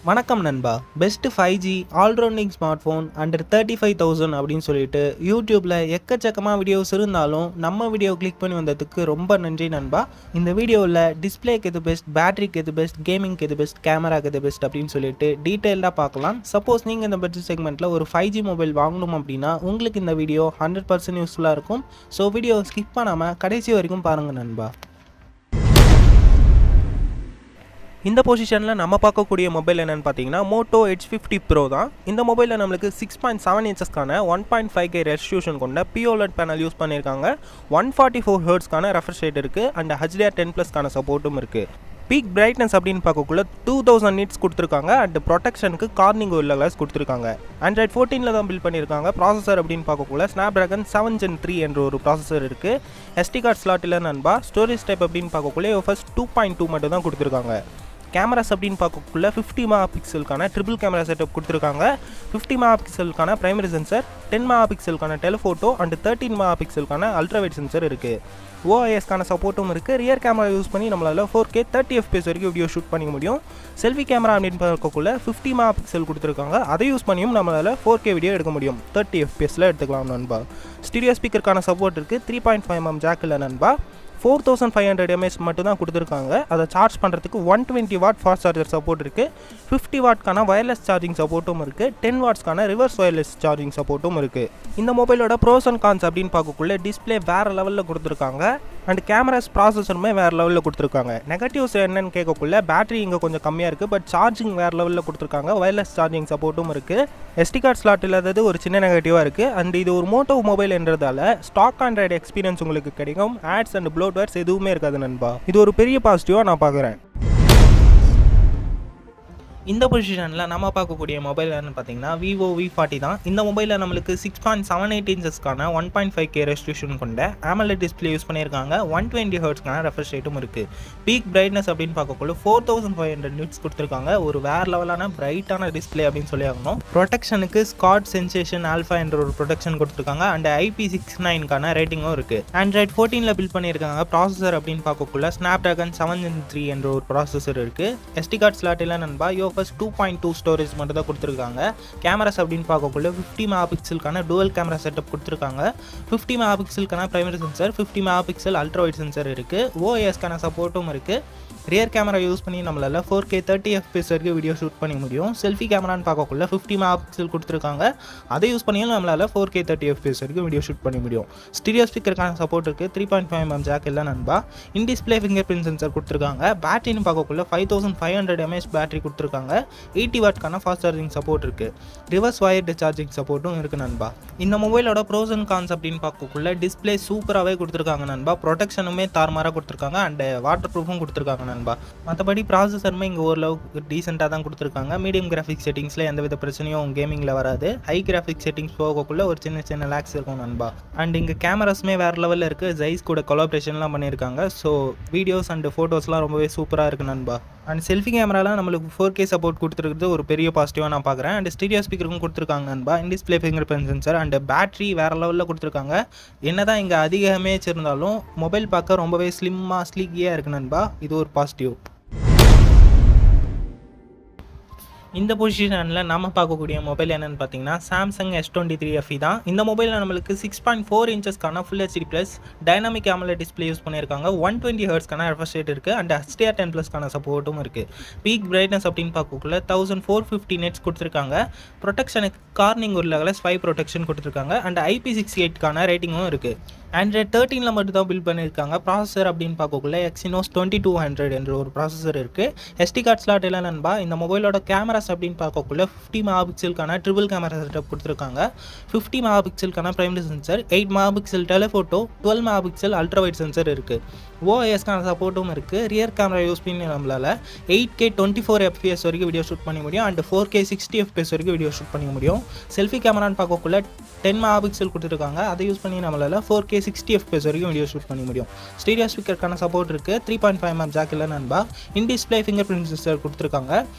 வணக்கம் நண்பா. Best 5G all-rounding smart phone under 35,000 அப்படின்னு சொல்லிட்டு யூடியூப்பில் எக்கச்சக்கமாக வீடியோஸ் இருந்தாலும் நம்ம வீடியோ கிளிக் பண்ணி வந்ததுக்கு ரொம்ப நன்றி நண்பா. இந்த வீடியோவில் டிஸ்பிளேக்கு எது பெஸ்ட், பேட்டரிக்கு எது பெஸ்ட், கேமிங்க்கு எது பெஸ்ட், கேமராக்கு எது பெஸ்ட் அப்படின்னு சொல்லிட்டு டீட்டெயில்டாக பார்க்கலாம். சப்போஸ் நீங்கள் இந்த பட்ஜெட் செக்மெண்ட்டில் ஒரு 5G மொபைல் வாங்கணும் அப்படின்னா உங்களுக்கு இந்த வீடியோ 100% யூஸ்ஃபுல்லாக இருக்கும். ஸோ வீடியோ ஸ்கிப் பண்ணாமல் கடைசி வரைக்கும் பாருங்கள் நண்பா. இந்த பொசிஷனில் நம்ம பார்க்கக்கூடிய மொபைல் என்னென்னு பார்த்தீங்கன்னா மோட்டோ H50 Pro தான். இந்த மொபைலில் நம்மளுக்கு 6.7 இன்ச்சஸ்க்கான 1.5K ரெசல்யூஷன் கொண்ட POLED பேனல் யூஸ் பண்ணியிருக்காங்க. 144 ஹெர்ட்ஸ்க்கான ரெஃப்ரெஷ் ரேட் இருக்குது அண்ட் HDR10+க்கான சப்போர்ட்டும் இருக்குது. பீக் பிரைட்னஸ் அப்படின்னு பார்க்கக்குள்ள 2000 நிட்ஸ் கொடுத்துருக்காங்க அண்ட் ப்ரொடெக்ஷனுக்கு கார்னிங் கோரில்லா கிளாஸ் கொடுத்துருக்காங்க. Android 14 தான் பில்ட் பண்ணியிருக்காங்க. ப்ராசஸர் அப்படின்னு பார்க்கக்குள்ள Snapdragon 7 Gen 3 என்ற ஒரு ப்ராசஸர் இருக்குது. SD கார்டு ஸ்லாட் இல்லை நண்பா. ஸ்டோரேஜ் டைப் அப்படின்னு பார்க்கக்குள்ள UFS 2.2 மட்டும் தான் கொடுத்துருக்காங்க. கேமராஸ் அப்படின்னு பார்க்கக்குள்ள 50 மெகா பிக்சலுக்கான ட்ரிபிள் கேமரா செட்டப் கொடுத்துருக்காங்க. 50 மெகா பிக்சலுக்கான பிரைமரி சென்சர், 10 மெகா பிக்சலுக்கான டெலிஃபோட்டோ அண்ட் 13 மெகா பிக்சலுக்கான அல்ட்ராவைட் சென்சர் இருக்குது. OISக்கான சப்போர்ட்டும் இருக்குது. ரியர் கேமரா யூஸ் பண்ணி நம்மளால் 4K 30 FPS வரைக்கும் வீடியோ ஷூட் பண்ணிக்க முடியும். செல்ஃபி கேமரா அப்படின்னு பார்க்கக்குள்ள 50 மெகா பிக்சல் கொடுத்துருக்காங்க. அதை யூஸ் பண்ணியும் நம்மளால் 4K வீடியோ எடுக்க முடியும். 30 FPSல எடுத்துக்கலாம் நண்பா. ஸ்டீரியோ ஸ்பீக்கருக்கான சப்போர்ட் இருக்குது. 3.5mm ஜாக் இல்லை நண்பா. 4500 mAh மட்டும் தான் கொடுத்துருக்காங்க. அதை சார்ஜ் பண்ணுறதுக்கு 120 வாட் ஃபாஸ்ட் சார்ஜர் சப்போர்ட் இருக்குது. 50 வாட்க்கான வயர்லெஸ் சார்ஜிங் சப்போர்ட்டும் இருக்குது. 10 வாட்ஸ்க்கான ரிவர்ஸ் வயர்லெஸ் சார்ஜிங் சப்போர்ட்டும் இருக்குது. இந்த மொபைலோட ப்ரோஸ் அண்ட் கான்ஸ் அப்படின்னு பார்க்கக்குள்ள டிஸ்பிளே வேறு லெவலில் கொடுத்துருக்காங்க அண்ட் கேமராஸ் ப்ராசஸருமே வேறு லெவலில் கொடுத்துருக்காங்க. நெகட்டிவ்ஸ் என்னன்னு கேட்கக்குள்ள பேட்டரி இங்கே கொஞ்சம் கம்மியாக இருக்குது, பட் சார்ஜிங் வேறு லெவலில் கொடுத்துருக்காங்க. வயர்லெஸ் சார்ஜிங் சப்போர்ட்டும் இருக்குது. SD கார்டு ஸ்லாட் இல்லாதது ஒரு சின்ன நெகட்டிவாக இருக்குது. அண்ட் இது ஒரு மோட்டோ மொபைல் என்றதால ஸ்டாக் ஆண்ட்ராய்டு எக்ஸ்பீரியன்ஸ் உங்களுக்கு கிடைக்கும். ஆட்ஸ் அண்ட் ப்ளோட்வேர்ஸ் எதுவுமே இருக்காது நண்பா. இது ஒரு பெரிய பாசிட்டிவாக நான் பார்க்குறேன். இந்த பொசிஷனில் நம்ம பார்க்கக்கூடிய மொபைல் என்னன்னு பார்த்தீங்கன்னா Vivo V40 தான். இந்த மொபைலில் நம்மளுக்கு 6.78 இன்ச்சஸ்க்கான 1.5K ரெசல்யூஷன் கொண்ட AMOLED டிஸ்பிளே யூஸ் பண்ணியிருக்காங்க. 120 ஹெர்ட்ஸ்க்கான ரெஃப்ரெஷ் ரேட்டும் இருக்குது. பீக் பிரைட்னஸ் அப்படின்னு பார்க்கக்குள்ள 4500 நிட்ஸ் கொடுத்துருக்காங்க. ஒரு வேறு லெவலான பிரைட்டான டிஸ்பிளே அப்படின்னு சொல்லி ஆகணும். ப்ரொடெக்ஷனுக்கு ஸ்காட் சென்சேஷன் ஆல்ஃபா என்ற ஒரு ப்ரொடெக்ஷன் கொடுத்துருக்காங்க அண்ட் IP69க்கான ரேட்டிங்கும் இருக்குது. Android 14 பில்ட் பண்ணியிருக்காங்க. ப்ராசஸர் அப்படின்னு பார்க்கக்குள்ள Snapdragon 7 Gen 3 என்ற ஒரு ப்ராசஸர் இருக்குது. SD கார்டு ஸ்லாட் இல்லை நண்பா. UFS 2.2 ஸ்டோரேஜ் மட்டும் தான் கொடுத்துருக்காங்க. கேமராஸ் அப்படின்னு பார்க்கக்குள்ள 50 மெகா பிக்சலுக்கான டுவல் கேமரா செட்டப் கொடுத்துருக்காங்க. 50 மெகா பிக்சலுக்கான primary sensor, 50 mega pixel ultrawide sensor இருக்குது. OISக்கான சப்போர்ட்டும் இருக்குது. ரியர் கேமரா யூஸ் பண்ணி நம்மளால் 4K 30 FPS வரைக்கும் வீடியோ ஷூட் பண்ண முடியும். செல்ஃபி கேமரான்னு பார்க்கக்குள்ள 50 மெகா பிக்சல் கொடுத்துருக்காங்க. அதை யூஸ் பண்ணியும் நம்மளால் 4K 30 FPS வரைக்கும் வீடியோ ஷூட் பண்ண முடியும். ஸ்டீரியோ ஸ்பீக்கருக்கான சப்போர்ட் இருக்குது. 3.5mm ஜாக் இல்லை நண்பா. In display finger print sensor கொடுத்துருக்காங்க. பேட்டரின்னு பார்க்கக்குள்ள 5500 mAh பேட்டரி கொடுத்துருக்காங்க. 80 வாட்க்கான ஃபாஸ்ட் சார்ஜிங் சப்போர்ட் இருக்குது. ரிவர்ஸ் வயர்டு சார்ஜிங் சப்போர்ட்டும் இருக்குது நண்பா. இந்த மொபைலோட ப்ரோஸ் அண்ட் கான்ஸ் அப்படின்னு பார்க்கக்குள்ள டிஸ்பிளே சூப்பராகவே கொடுத்துருக்காங்க நண்பா. ப்ரொடெக்ஷனுமே தார்மாராக கொடுத்துருக்காங்க அண்ட் வாட்டர் ப்ரூஃபும் கொடுத்துருக்காங்க நண்பா. மற்றபடி ப்ராசஸருமே இங்கே ஓரளவுக்கு டீசெண்டாக தான் கொடுத்துருக்காங்க. மீடியம் கிராஃபிக்ஸ் செட்டிங்ஸில் எந்தவித பிரச்சனையும் கேமிங்கில் வராது. ஹை கிராஃபிக்ஸ் செட்டிங்ஸ் போகக்குள்ள ஒரு சின்ன லேக்ஸ் இருக்கும் நண்பா. அண்ட் இங்கே கேமராஸுமே வேறு லெவலில் இருக்குது. ஜைஸ் கூட கொலாபரேஷன்லாம் பண்ணியிருக்காங்க. ஸோ வீடியோஸ் அண்ட் ஃபோட்டோஸ்லாம் ரொம்பவே சூப்பராக இருக்குது நண்பா. அண்ட் செல்ஃபி கேமராலாம் நம்மளுக்கு 4K சப்போர்ட் கொடுத்துருக்குறது ஒரு பெரிய பாசிட்டிவாக நான் பார்க்குறேன். அண்ட் ஸ்டீரியோ ஸ்பீக்கருக்கும் கொடுத்துருக்காங்க நண்பா. In display finger print sensor and battery வேறு லெவலில் கொடுத்துருக்காங்க. என்ன தான் இங்கே அதிக MAH இருந்தாலும் மொபைல் பார்க்க ரொம்பவே ஸ்லிம்மாக ஸ்லீக்கியாக இருக்குது நண்பா. இது ஒரு பாசிட்டிவ். இந்த பொசிஷனில் நம்ம பார்க்கக்கூடிய மொபைல் என்னென்னு பார்த்தீங்கன்னா Samsung S23 FE தான். இந்த மொபைலில் நம்மளுக்கு 6.4 இன்ச்சஸ்க்கான full HD+ dynamic AMOLED display use பண்ணியிருக்காங்க. 120 ஹெர்ட்ஸ்க்கான ரெஃப்ரெஷ் ரேட் இருக்குது அண்ட் HDR10+க்கான சப்போர்ட்டும் இருக்குது. பீக் பிரைட்னஸ் அப்படின்னு பார்க்கக்குள்ள 1450 நெட்ஸ் கொடுத்துருக்காங்க. ப்ரொடெக்ஷனுக்கு கார்னிங் கோரில்லா கிளாஸ் 5 ப்ரொடெக்ஷன் கொடுத்துருக்காங்க அண்ட் IP68க்கான ரேட்டிங்கும் இருக்குது. Android 13 மட்டும் தான் பில்ட் பண்ணியிருக்காங்க. ப்ராசஸர் அப்படின்னு பார்க்கக்குள்ள Exynos 2200 என்ற ஒரு ப்ராசஸர் இருக்குது. SD கார்டு ஸ்லாட் இல்லை நண்பா. இந்த மொபைலோட கேமராஸ் அப்படின்னு பார்க்கக்குள்ள 50 மெகா பிக்சலுக்கான ட்ரிபிள் கேமரா செட்டப் கொடுத்துருக்காங்க. 50 மெகா பிக்சலுக்கான primary sensor, 8 mega pixel telephoto, 12 mega pixel ultrawide sensor இருக்குது. OISக்கான சப்போர்ட்டும் இருக்குது. ரியர் கேமரா யூஸ் பண்ணி நம்மளால் 8K 24 FPS வரைக்கும் வீடியோ ஷூட் பண்ண முடியும் அண்ட் 4K 60 FPS வரைக்கும் வீடியோ ஷூட் பண்ண முடியும். செல்ஃபி கேமரான்னு பார்க்கக்குள்ள 10 மெகா பிக்சல் கொடுத்துருக்காங்க. அதை யூஸ் பண்ணி நம்மளால் 4K 4K 60 FPS வரைக்கும் வீடியோ ஷூட் பண்ணி முடியும். ஸ்டீரியோ ஸ்பீக்கருக்கான சப்போர்ட் இருக்குது. 3.5mm ஜாக் இல்லை நண்பா. In display finger print sensor கொடுத்துருக்காங்க.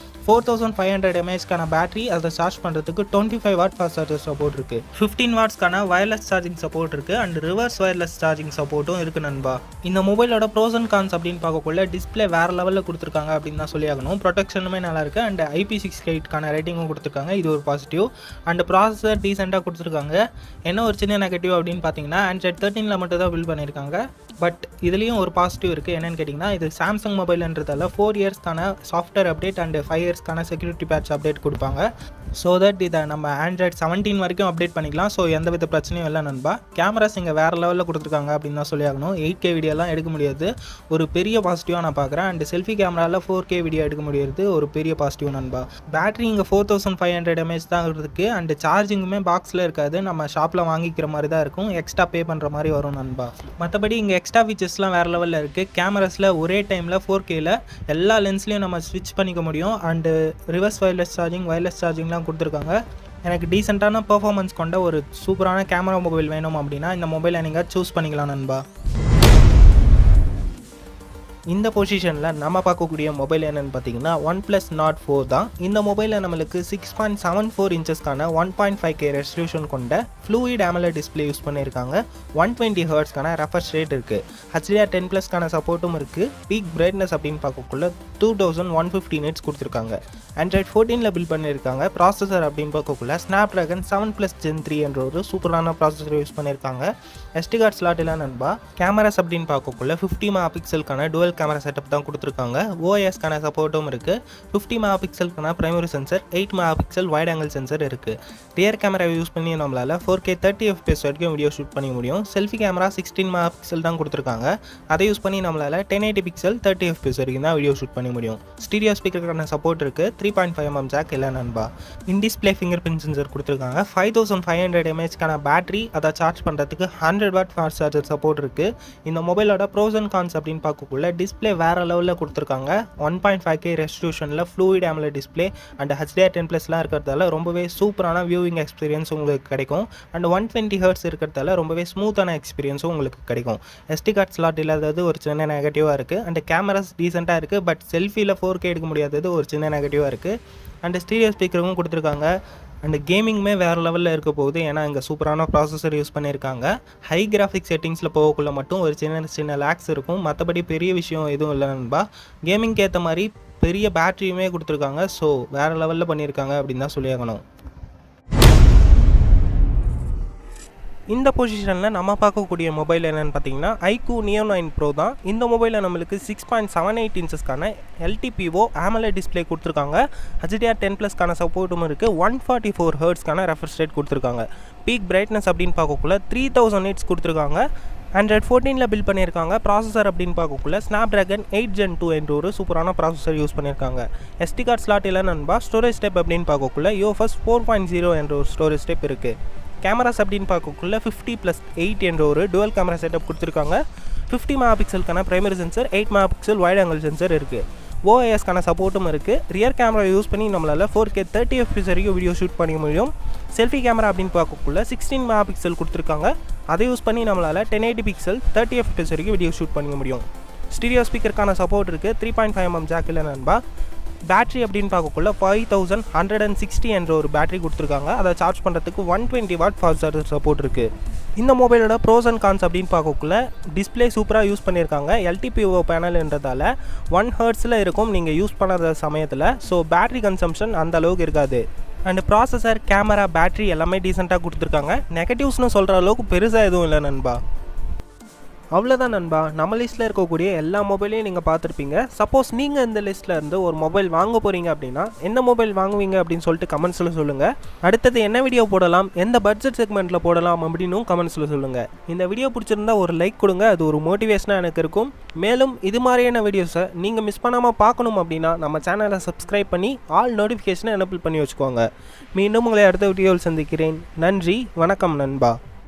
4500 mAhக்கான பேட்டரி, அதை சார்ஜ் பண்ணுறதுக்கு 25 வாட் ஃபாஸ்ட் சார்ஜர் சப்போர்ட் இருக்குது. 15 வாட்ஸ்க்கான வயர்லெஸ் சார்ஜிங் சப்போர்ட் இருக்குது அண்ட் ரிவர்ஸ் வயர்லெஸ் சார்ஜிங் சப்போர்ட்டும் இருக்குது நண்பா. இந்த மொபைலோட ப்ரோஸ் அண்ட் கான்ஸ் அப்படின்னு பார்க்கக்குள்ள டிஸ்பிளே வேறு லெவலில் கொடுத்துருக்காங்க அப்படின்னு தான் சொல்லி ஆகணும். ப்ரொடெக்ஷனுமே நல்லா இருக்குது அண்ட் IP68க்கான ரேட்டிங்கும் கொடுத்துருக்காங்க. இது ஒரு பாசிட்டிவ். அண்ட் ப்ராசஸர் டீசெண்டாக கொடுத்துருக்காங்க. என்ன ஒரு சின்ன நெகட்டிவ் அப்படின்னு பார்த்தீங்கன்னா Android 13ல் மட்டும் தான் பில்ட் பண்ணியிருக்காங்க. பட் இதுலேயும் ஒரு பாசிட்டிவ் இருக்குது. என்னென்னு கேட்டிங்கன்னா, இது சாம்சங் மொபைல்ன்றதால 4 இயர்ஸ்க்கான சாஃப்ட்வேர் அப்டேட் அண்ட் 5 இயர்ஸ்க்கான செக்யூரிட்டி பேட்ச் அப்டேட் கொடுப்பாங்க. ஸோ தட் இதை நம்ம Android 17 வரைக்கும் அப்டேட் பண்ணிக்கலாம். ஸோ எந்த வித பிரச்சனையும் இல்லை நண்பா. கேமராஸ் இங்கே வேறு லெவலில் கொடுத்துருக்காங்க அப்படின்னு தான் சொல்லி ஆகணும். 8K வீடியோலாம் எடுக்க முடியாது, ஒரு பெரிய பாசிட்டிவாக நான் பார்க்குறேன். அண்ட் செல்ஃபி கேமராவில் 4K வீடியோ எடுக்க முடியாது, ஒரு பெரிய பாசிட்டிவ் நண்பா. பேட்டரி இங்கே 4500 mAh தான் இருக்குது அண்ட் சார்ஜிங்குமே பாக்ஸில் இருக்காது, நம்ம ஷாப்பில் வாங்கிக்கிற மாதிரி தான் இருக்கும். எக்ஸ்ட்ரா பே பண்ணுற மாதிரி வரும் நண்பா. மற்றபடி இங்கே எக்ஸ்ட்ரா ஃபீச்சர்ஸ்லாம் வேறு லெவலில் இருக்குது. கேமராஸில் ஒரே டைமில் 4Kல எல்லா லென்ஸ்லையும் நம்ம ஸ்விட்ச் பண்ணிக்க முடியும். அண்டு ரிவர்ஸ் வயர்லெஸ் சார்ஜிங்லாம் கொடுத்துருக்காங்க. எனக்கு டீசெண்டான பெர்ஃபார்மன்ஸ் கொண்ட ஒரு சூப்பரான கேமரா மொபைல் வேணும் அப்படின்னா இந்த மொபைலை நீங்கள் சூஸ் பண்ணிக்கலாம் நண்பா. இந்த பொசிஷனில் நம்ம பார்க்கக்கூடிய மொபைல் என்னென்னு பார்த்தீங்கன்னா OnePlus Nord 4 தான். இந்த மொபைலில் நம்மளுக்கு 6.74 இன்ச்சஸ்க்கான 1.5K ரெசல்யூஷன் கொண்ட ஃப்ளூயிட் AMOLED டிஸ்பிளே யூஸ் பண்ணியிருக்காங்க. 120 ஹெர்ட்ஸ்க்கான ரெஃப்ரெஷ் ரேட் இருக்குது. HDR10+க்கான சப்போர்ட்டும் இருக்குது. பீக் பிரைட்னஸ் அப்படின்னு பார்க்கக்குள்ள 2150 nits கொடுத்துருக்காங்க. Android 14ல் பில்ட் பண்ணியிருக்காங்க. ப்ராசஸர் அப்படின்னு பார்க்கக்குள்ள Snapdragon 7+ Gen 3 என்ற ஒரு சூப்பரான ப்ராசஸர் யூஸ் பண்ணியிருக்காங்க. SD கார்டு ஸ்லாட் இல்லை நண்பா. கேமராஸ் அப்படின்னு பார்க்கக்குள்ள 50 மெகாபிக்சலுக்கான டுவல் கேமரா செட்டப் தான் கொடுத்துருக்காங்க. OIS-க்கான சப்போர்ட்டும் இருக்குது. 50 மெகாபிக்சலுக்கான primary sensor, 8 megapixel wide angle sensor இருக்குது. ரியர் கேமரா யூஸ் பண்ணி நம்மளால் 4K 30 FPS வரைக்கும் வீடியோ ஷூட் பண்ணி முடியும். செல்ஃபி கேமரா 16 மெகாபிக்சல் தான் கொடுத்துருக்காங்க. அதை யூஸ் பண்ணி நம்மளால் 1080 பிக்சல் 30 FPS வரைக்கும் தான் வீடியோ ஷூட் பண்ணி முடியும். ஸ்டீரியோ ஸ்பீக்கருக்கான சப்போர்ட் இருக்குது. 3.5mm ஜாக் இல்லை நண்பா. In display finger print sensor கொடுத்துருக்காங்க. 5500 mAhக்கான பேட்டரி, அதை சார்ஜ் பண்ணுறதுக்கு 100 வாட் ஃபாஸ்ட் சார்ஜர் சப்போர்ட் இருக்குது. இந்த மொபைலோட ப்ரோஸ் அண்ட் கான்ஸ் அப்படின்னு பார்க்கக்குள்ள டிஸ்பிளே வேறு லெவலில் கொடுத்துருக்காங்க. 1.5K ரெசல்யூஷனில் ஃப்ளூயிட் AMOLED டிஸ்பிளே அண்ட் HDR10+லாம் இருக்கிறதால ரொம்பவே சூப்பரான வியூவிங் எக்ஸ்பீரியன்ஸ் உங்களுக்கு கிடைக்கும். அண்ட் 120 ஹெர்ட்ஸ் இருக்கிறதால ரொம்பவே ஸ்மூத்தான எக்ஸ்பீரியன்ஸும் உங்களுக்கு கிடைக்கும். SD கார்டு ஸ்லாட் இல்லாதது ஒரு சின்ன நெகட்டிவாக இருக்குது. அண்ட் கேமராஸ் டீசெண்டாக இருக்குது. பட் செல்ஃபியில் 4K எடுக்க முடியாதது ஒரு சின்ன நெகட்டிவாக இருக்குது. அண்ட் ஸ்டீரியோ ஸ்பீக்கரும் கொடுத்துருக்காங்க. அண்ட் கேமிங்குமே வேறு லெவலில் இருக்க போகுது. ஏன்னா இங்கே சூப்பரான ப்ராசஸர் யூஸ் பண்ணியிருக்காங்க. ஹை கிராஃபிக் செட்டிங்ஸில் போகக்குள்ள மட்டும் ஒரு சின்ன லேக்ஸ் இருக்கும். மற்றபடி பெரிய விஷயம் எதுவும் இல்லை நண்பா. கேமிங்க்கு ஏற்ற மாதிரி பெரிய பேட்டரியுமே கொடுத்துருக்காங்க. ஸோ வேறு லெவலில் பண்ணியிருக்காங்க அப்படின்னு தான் சொல்லியாகணும். இந்த பொசிஷனில் நம்ம பார்க்கக்கூடிய மொபைல் என்னென்னு பார்த்தீங்கன்னா iQOO Neo 9 Pro தான். இந்த மொபைலில் நம்மளுக்கு 6.78 இன்ச்சஸ்க்கான LTPO AMOLED டிஸ்பிளே கொடுத்துருக்காங்க. HDR10+க்கான சப்போர்ட்டும் இருக்குது. 144 ஹெர்ட்ஸ்க்கான ரெஃப்ரெஷ் ரேட் கொடுத்துருக்காங்க. பீக் பிரைட்னஸ் அப்படின்னு பார்க்கக்குள்ள 3000 nits கொடுத்துருக்காங்க. Android 14ல் பில்ட் பண்ணியிருக்காங்க. ப்ராசஸர் அப்படின்னு பார்க்கக்குள்ள Snapdragon 8 Gen 2 என்ற ஒரு சூப்பரான ப்ராசஸர் யூஸ் பண்ணியிருக்காங்க. SD கார்டு ஸ்லாட் இல்லை நண்பா. ஸ்டோரேஜ் ஸ்டெப் அப்படின்னு பார்க்கக்குள்ள UFS 4.0 என்ற ஒரு ஸ்டோரேஜ் ஸ்டெப் இருக்குது. கேமராஸ் அப்படின்னு பார்க்கக்குள்ள 50+8 என்ற ஒரு டுவல் கேமரா செட்டப் கொடுத்துருக்காங்க. 50 மெகாபிக்சலுக்கான primary sensor, 8 megapixel wide angle sensor இருக்குது. OIS-க்கான சப்போர்ட்டும் இருக்குது. ரியர் கேமரா யூஸ் பண்ணி நம்மளால் 4K 30 FPS வரைக்கும் வீடியோ ஷூட் பண்ண முடியும். செல்ஃபி கேமரா அப்படின்னு பார்க்கக்குள்ள 16 மெகாபிக்சல் கொடுத்துருக்காங்க. அதை யூஸ் பண்ணி நம்மளால் 1080 பிக்சல் 30 FPS வரைக்கும் வீடியோ ஷூட் பண்ண முடியும். ஸ்டீரியோ ஸ்பீக்கருக்கான சப்போர்ட் இருக்குது. 3.5mm ஜாக் இல்லை நண்பா. பேட்டரி அப்படின்னு பார்க்கக்குள்ள 5160 என்ற ஒரு பேட்டரி கொடுத்துருக்காங்க. அதை சார்ஜ் பண்ணுறதுக்கு 120 வாட் ஃபாஸ்ட் சார்ஜர் சப்போர்ட் இருக்குது. இந்த மொபைலோட ப்ரோஸ் அண்ட் கான்ஸ் அப்படின்னு பார்க்கக்குள்ள டிஸ்பிளே சூப்பராக யூஸ் பண்ணியிருக்காங்க. LTPO பேனல்ன்றதால 1 ஹெர்ட்ஸில் இருக்கும் நீங்கள் யூஸ் பண்ணாத சமயத்தில். ஸோ பேட்டரி கன்சம்ஷன் அந்த அளவுக்கு இருக்காது. அண்ட் ப்ராசஸர், கேமரா, பேட்டரி எல்லாமே டீசெண்டாக கொடுத்துருக்காங்க. நெகட்டிவ்ஸ்னு சொல்கிற அளவுக்கு பெருசாக எதுவும் இல்லை நண்பா. அவ்வளோதான் நண்பா. நம்ம லிஸ்ட்டில் இருக்கக்கூடிய எல்லா மொபைலையும் நீங்கள் பார்த்துருப்பீங்க. சப்போஸ் நீங்கள் இந்த லிஸ்ட்டில் இருந்து ஒரு மொபைல் வாங்க போகிறீங்க அப்படின்னா எந்த மொபைல் வாங்குவீங்க அப்படின்னு சொல்லிட்டு கமெண்ட்ஸில் சொல்லுங்கள். அடுத்தது என்ன வீடியோ போடலாம், எந்த பட்ஜெட் செக்மெண்ட்டில் போடலாம் அப்படின்னும் கமெண்ட்ஸில் சொல்லுங்கள். இந்த வீடியோ பிடிச்சிருந்தா ஒரு லைக் கொடுங்க, அது ஒரு மோட்டிவேஷனாக எனக்கு இருக்கும். மேலும் இது மாதிரியான வீடியோஸை நீங்கள் மிஸ் பண்ணாமல் பார்க்கணும் அப்படின்னா நம்ம சேனலை சப்ஸ்கிரைப் பண்ணி ஆல் நோட்டிஃபிகேஷனை எனேபிள் பண்ணி வச்சுக்கோங்க. மீண்டும் உங்களை அடுத்த வீடியோவில் சந்திக்கிறேன். நன்றி, வணக்கம் நண்பா.